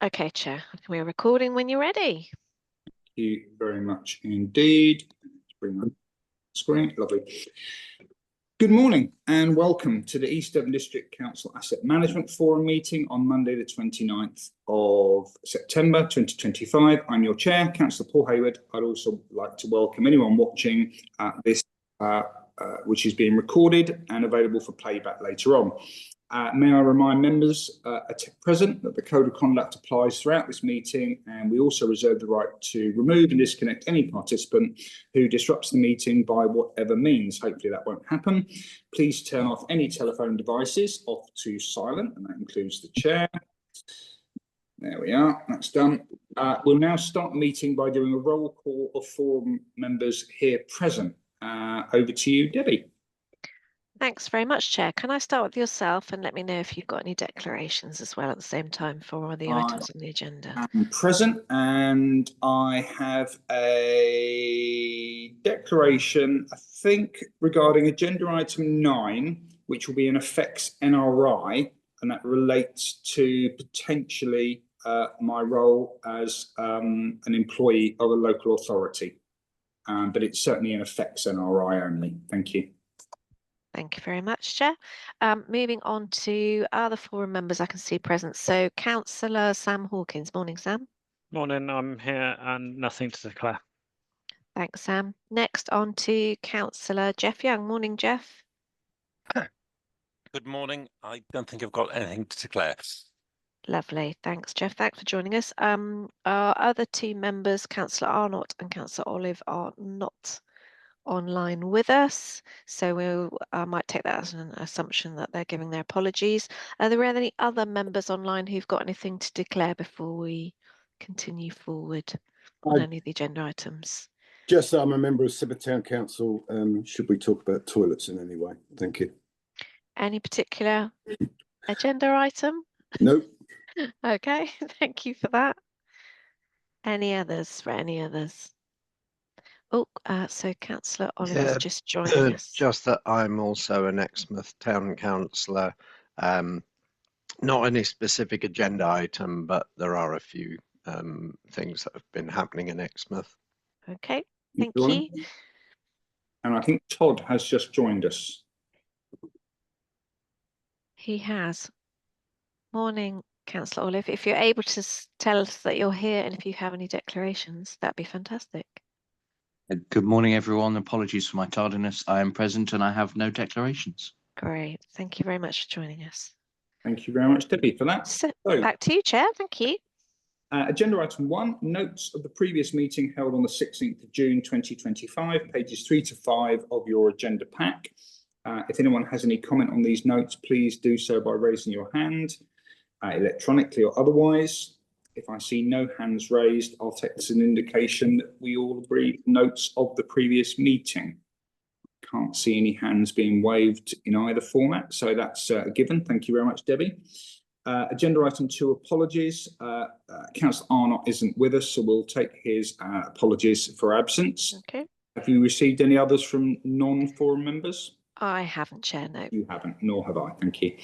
Okay, Chair. We're recording when you're ready. Thank you very much indeed. Let's bring up the screen. Lovely. Good morning and welcome to the East Devon District Council Asset Management Forum meeting on Monday the 29th of September 2025. I'm your Chair, Councillor Paul Hayward. I'd also like to welcome anyone watching this, which is being recorded and available for playback later on. May I remind members present that the Code of Conduct applies throughout this meeting, and we also reserve the right to remove and disconnect any participant who disrupts the meeting by whatever means. Hopefully that won't happen. Please turn off any telephone devices off to silent, and that includes the chair. There we are, that's done. We'll now start the meeting by doing a roll call of forum members here present. Over to you, Debbie. Thanks very much, Chair. Can I start with yourself and let me know if you've got any declarations as well at the same time for all the items on the agenda? I'm present and I have a declaration, I think, regarding agenda item 9, which will be an effects NRI, and that relates to potentially my role as an employee of a local authority. But it's certainly an effects NRI only. Thank you. Thank you very much, Chair. Moving on to other forum members I can see present. So Councillor Sam Hawkins. Morning, Sam. Morning, I'm here and nothing to declare. Thanks, Sam. Next on to Councillor Jeff Young. Morning, Jeff. Good morning. I don't think I've got anything to declare. Lovely. Thanks, Jeff. Thanks for joining us. Our other two members, Councillor Arnott and Councillor Olive, are not online with us, so I might take that as an assumption that they're giving their apologies. Are there any other members online who've got anything to declare before we continue forward on any of the agenda items? Just that I'm a member of Sidmouth Town Council. Should we talk about toilets in any way? Thank you. Any particular agenda item? Nope. Okay, thank you for that. Any others for any others? Oh, so Councillor Oliver's just joining us. Just that I'm also an Exmouth Town Councillor. Not any specific agenda item, but there are a few things that have been happening in Exmouth. Okay, thank you. And I think Todd has just joined us. He has. Morning, Councillor Olive. If you're able to tell us that you're here and if you have any declarations, that'd be fantastic. Good morning, everyone. Apologies for my tardiness. I am present and I have no declarations. Great. Thank you very much for joining us. Thank you very much, Debbie, for that. So back to you, Chair. Thank you. Agenda item 1, notes of the previous meeting held on the 16th of June 2025, pages 3 to 5 of your agenda pack. If anyone has any comment on these notes, please do so by raising your hand, electronically or otherwise. If I see no hands raised, I'll take this as an indication that we all agree notes of the previous meeting. Can't see any hands being waved in either format, so that's a given. Thank you very much, Debbie. Agenda item 2, apologies. Councillor Arnott isn't with us, so we'll take his apologies for absence. Okay. Have you received any others from non-forum members? I haven't, Chair, no. You haven't, nor have I. Thank you.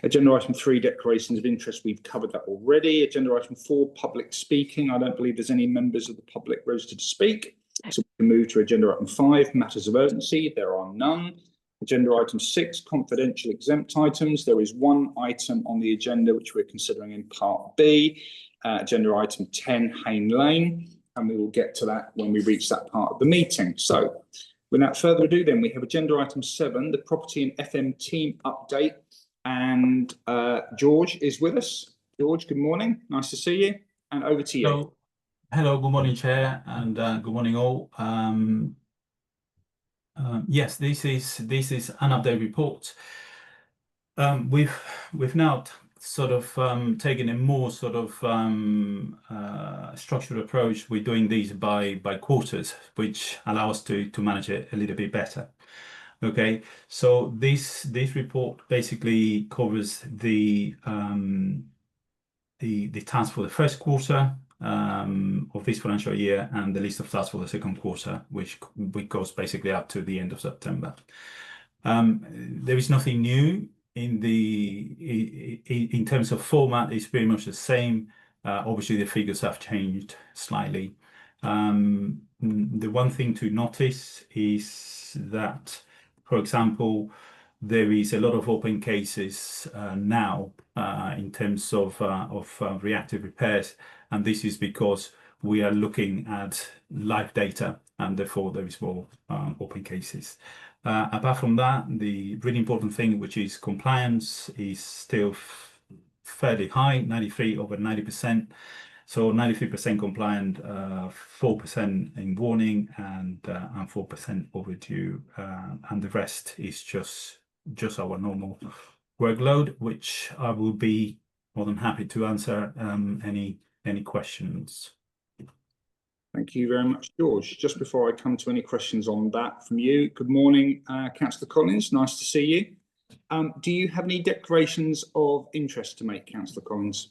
Agenda item 3, declarations of interest. We've covered that already. Agenda item 4, public speaking. I don't believe there's any members of the public registered to speak. No. So we can move to agenda item 5, matters of urgency. There are none. Agenda item 6, confidential exempt items. There is one item on the agenda which we're considering in part B. Agenda item 10, Hayne Lane, and we will get to that when we reach that part of the meeting. So without further ado, then, we have agenda item 7, the property and FM team update. And George is with us. George, good morning. Nice to see you. And over to you. Hello, good morning, Chair, and good morning all. Yes, this is an update report. We've now sort of taken a more sort of structured approach. We're doing these by quarters, which allow us to manage it a little bit better. Okay, so this report basically covers the tasks for the first quarter of this financial year and the list of tasks for the second quarter, which goes basically up to the end of September. There is nothing new in terms of format. It's very much the same Obviously, the figures have changed slightly. The one thing to notice is that, for example, there is a lot of open cases now in terms of reactive repairs, and this is because we are looking at live data, and therefore there is more open cases. Apart from that, the really important thing, which is compliance, is still fairly high, 93 over 90%. So 93% compliant, 4% in warning, and 4% overdue, and the rest is just our normal workload, which I will be more than happy to answer any questions. Thank you very much, George. Just before I come to any questions on that from you, good morning, Councillor Collins. Nice to see you. Do you have any declarations of interest to make, Councillor Collins?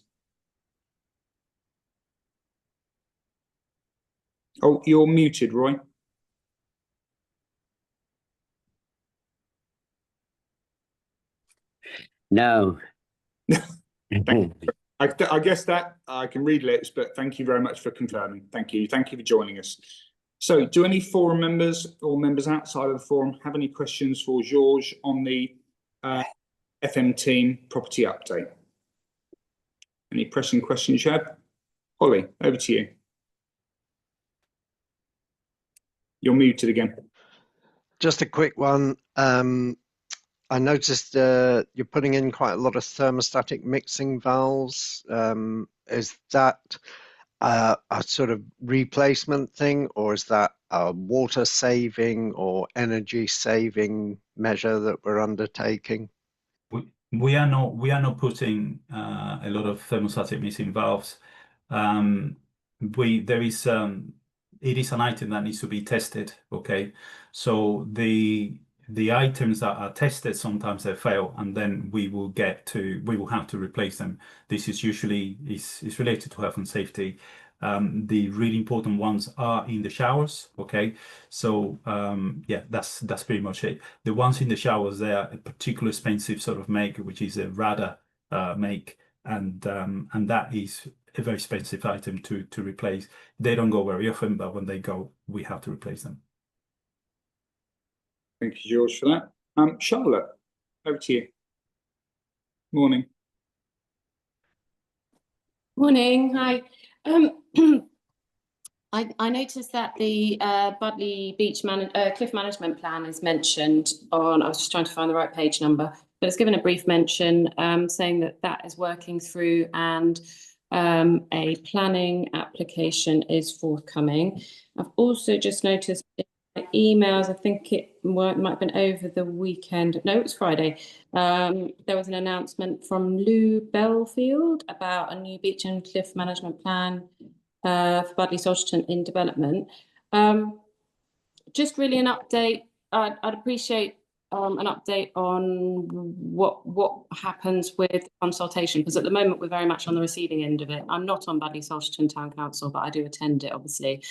Oh, you're muted, Roy. No. I guess that I can read lips, but thank you very much for confirming. Thank you. Thank you for joining us. So do any forum members or members outside of the forum have any questions for George on the FM team property update? Any pressing questions, Shab? Holly, over to you. You're muted again. Just a quick one. I noticed you're putting in quite a lot of thermostatic mixing valves. Is that a sort of replacement thing, or is that a water saving or energy saving measure that we're undertaking? We are not putting a lot of thermostatic mixing valves. It is an item that needs to be tested. Okay, so the items that are tested, sometimes they fail, and then we will have to replace them. This is usually is related to health and safety. The really important ones are in the showers. Okay, so yeah, that's pretty much it. The ones in the showers, they are a particularly expensive sort of make, which is a RADA make, and that is a very expensive item to replace. They don't go very often, but when they go, we have to replace them. Thank you, George, for that. Charlotte, over to you. Morning. Morning. Hi. I noticed that the Budleigh Beach Cliff Management Plan is mentioned on, I was just trying to find the right page number, but it's given a brief mention saying that that is working through and a planning application is forthcoming. I've also just noticed in my emails, I think it might have been over the weekend, no, it was Friday, there was an announcement from Lou Belfield about a new beach and cliff management plan for Budleigh Salterton in development. Just really an update. I'd appreciate an update on what happens with consultation, because at the moment we're very much on the receiving end of it. I'm not on Budleigh Salterton Town Council, but I do attend it, obviously.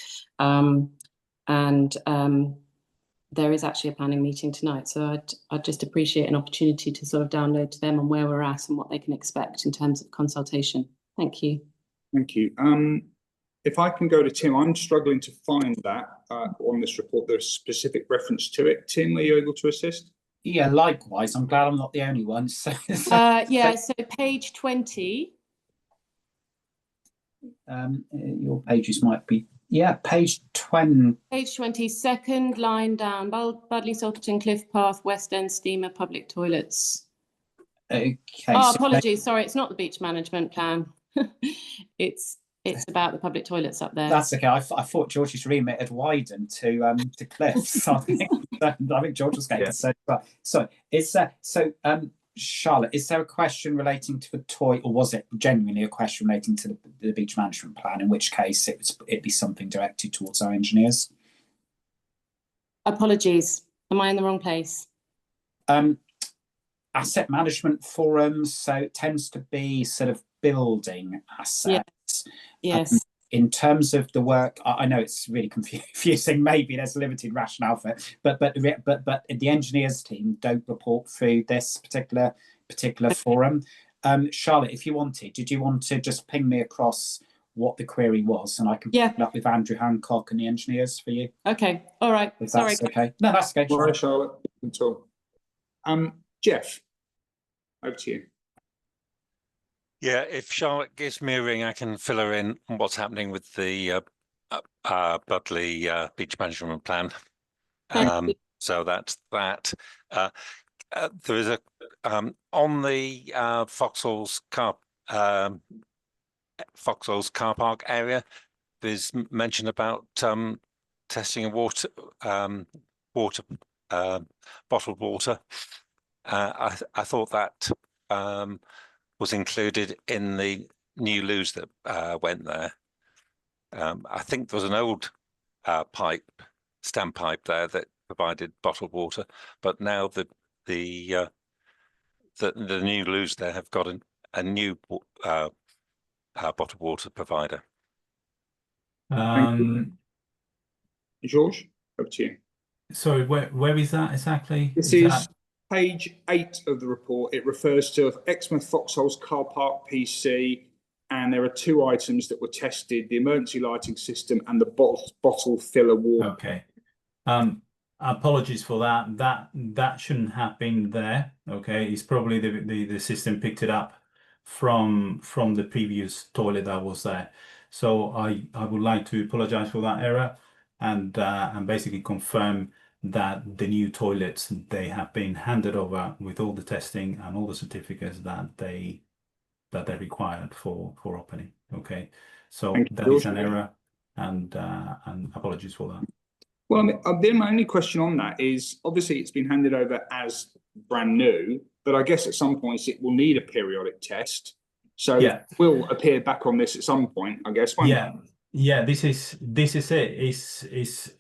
There is actually a planning meeting tonight, so I'd just appreciate an opportunity to sort of download to them on where we're at and what they can expect in terms of consultation. Thank you. Thank you. If I can go to Tim, I'm struggling to find that on this report. There's a specific reference to it. Tim, are you able to assist? Yeah, likewise. I'm glad I'm not the only one. So Page 20. Your pages might be, yeah, page 20. Page 20, second line down. Budleigh Salterton Cliff Path, West End Steamer Public Toilets. Okay. Oh, apologies. Sorry, it's not the beach management plan. It's about the public toilets up there. That's okay. I thought George's remit had widened to cliffs. I think George was going to say. But so Charlotte, is there a question relating to the toilet, or was it genuinely a question relating to the beach management plan? In which case, it'd be something directed towards our engineers. Apologies. Am I in the wrong place? Asset management forums, so it tends to be sort of building assets. Yes. In terms of the work, I know it's really confusing. Maybe there's a limited rationale for it, but the engineers team don't report through this particular forum. Charlotte, if you wanted, did you want to just ping me across what the query was, and I can Yeah. pick it up with Andrew Hancock and the engineers for you? Okay, all right. If Sorry. that's okay. No, that's okay. All right, Charlotte. Charlotte, at all. Jeff, over to you. Yeah, if Charlotte gives me a ring, I can fill her in on what's happening with the Budley beach management plan. Thank you. So that's that. There is a on the Foxhalls car park area. There's mention about testing of water, bottled water. I thought that was included in the new loos that went there. I think there was an old standpipe there that provided bottled water, but now the new loos there have got a new bottled water provider. George, over to you. Sorry, where is that exactly? This is page 8 of the report. It refers to Exmouth Foxhalls car park PC, and there are 2 items that were tested: the emergency lighting system and the bottle filler water. Okay. Apologies for that. That shouldn't have been there. Okay, it's probably the system picked it up from the previous toilet that was there. So I would like to apologize for that error, and basically confirm that the new toilets, they have been handed over with all the testing and all the certificates that they required for opening. Okay, so that is an error, and apologies for that. Well, then my only question on that is, obviously it's been handed over as brand new, but I guess at some points it will need a periodic test. So yeah, we'll appear back on this at some point, I guess. Won't yeah, yeah. This is it.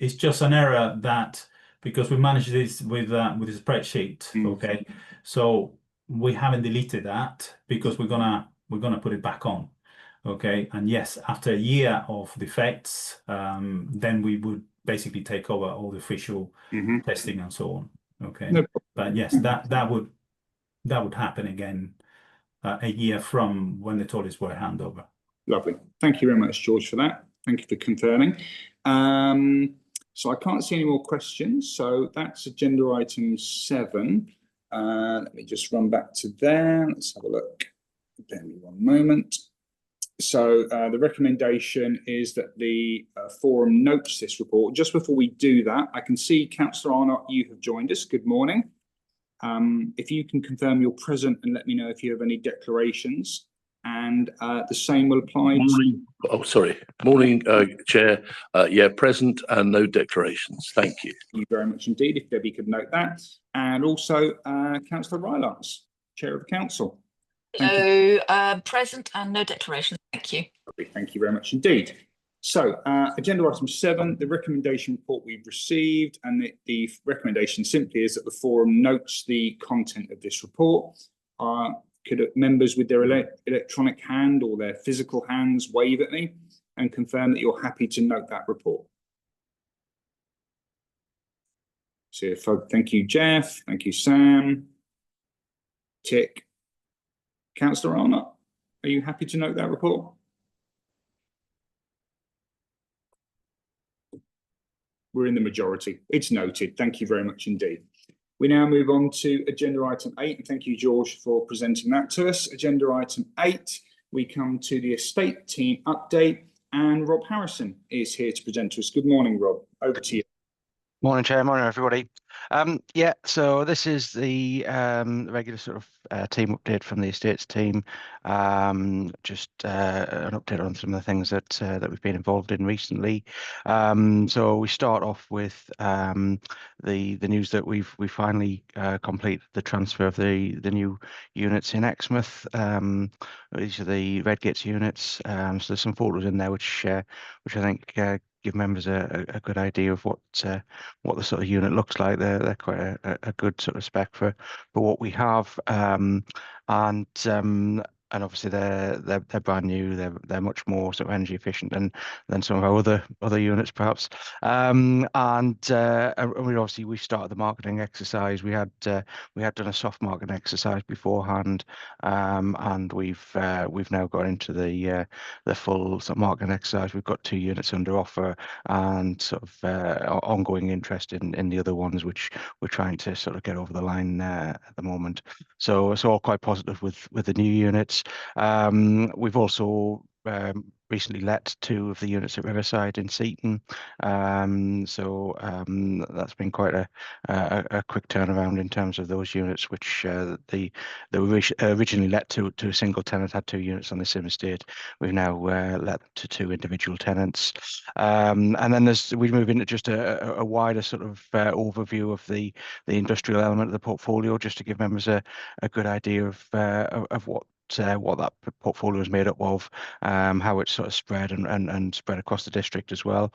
It's just an error that, because we managed this with a spreadsheet. Okay, so we haven't deleted that because we're gonna put it back on. Okay, and yes, after a year of defects, then we would basically take over all the official testing and so on. Okay, no, but yes, that would happen again a year from when the toilets were handed over. Lovely. Thank you very much, George, for that. Thank you for confirming. So I can't see any more questions. So that's agenda item 7. Let me just run back to there. Let's have a look. Bear me one moment. So the recommendation is that the forum notes this report. Just before we do that, I can see Councillor Arnott, you have joined us. Good morning. If you can confirm you're present and let me know if you have any declarations, and the same will apply. Morning. Oh, sorry. Morning, Chair. Yeah, present and no declarations. Thank you. Thank you very much indeed. If Debbie could note that, and also Councillor Rylance, Chair of the Council. So present and no declaration. Thank you. Thank you very much indeed. So agenda item 7, the recommendation report we've received, and the recommendation simply is that the forum notes the content of this report. Could members with their electronic hand or their physical hands wave at me and confirm that you're happy to note that report? So thank you, Jeff. Thank you, Sam. Tick. Councillor Arnott, are you happy to note that report? We're in the majority. It's noted. Thank you very much indeed. We now move on to agenda item 8. And thank you, George, for presenting that to us. Agenda item 8, we come to the estate team update, and Rob Harrison is here to present to us. Good morning, Rob. Over to you. Morning, Chair. Morning, everybody. Yeah, so this is the regular sort of team update from the estates team. Just an update on some of the things that we've been involved in recently. So we start off with the news that we finally completed the transfer of the new units in Exmouth. These are the Redgates units. So there's some photos in there which I think give members a good idea of what the sort of unit looks like. They're quite a good sort of spec for what we have, and obviously they're brand new. They're much more sort of energy efficient than some of our other units perhaps. And we started the marketing exercise. We had done a soft marketing exercise beforehand, and we've now got into the full sort of marketing exercise. We've got 2 units under offer and sort of ongoing interest in the other ones, which we're trying to sort of get over the line at the moment. So it's all quite positive with the new units. We've also recently let 2 of the units at Riverside in Seaton, so that's been quite a quick turnaround in terms of those units, which they were originally let to a single tenant, had 2 units on the same estate. We've now let to 2 individual tenants, and then we move into just a wider sort of overview of the industrial element of the portfolio, just to give members a good idea of what that portfolio is made up of, how it's sort of spread and spread across the district as well.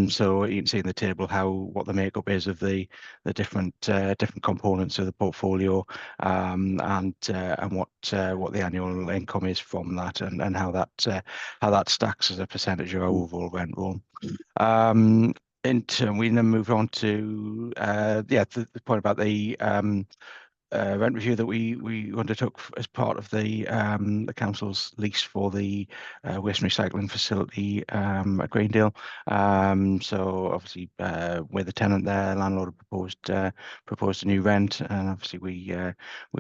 So you can see in the table what the makeup is of the different components of the portfolio, and what the annual income is from that, and how that stacks as a percentage of our overall rent roll. We then move on to the point about the rent review that we undertook as part of the council's lease for the waste and recycling facility at Greendale. So obviously, with the tenant there, landlord proposed a new rent, and obviously we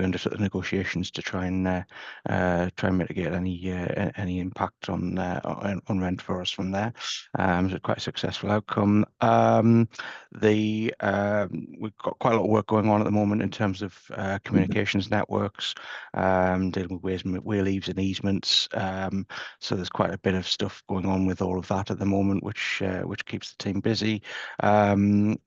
undertook the negotiations to try and mitigate any impact on rent for us from there. So quite a successful outcome. We've got quite a lot of work going on at the moment in terms of communications networks, dealing with weir leaves and easements. So there's quite a bit of stuff going on with all of that at the moment, which keeps the team busy. And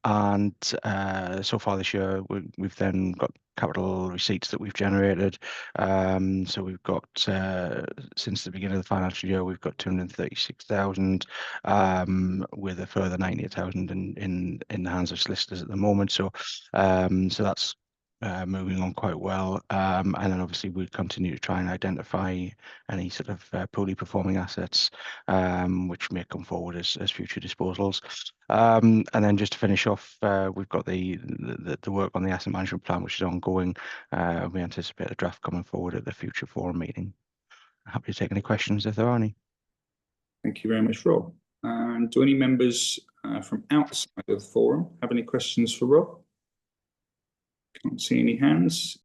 so far this year, we've then got capital receipts that we've generated. So we've got since the beginning of the financial year, we've got 236,000, with a further 98,000 in the hands of solicitors at the moment. So that's moving on quite well, and then obviously we continue to try and identify any sort of poorly performing assets, which may come forward as future disposals. And then just to finish off, we've got the work on the asset management plan, which is ongoing. We anticipate a draft coming forward at the future forum meeting. Happy to take any questions if there are any. Thank you very much, Rob. And do any members from outside of the forum have any questions for Rob? Can't see any hands.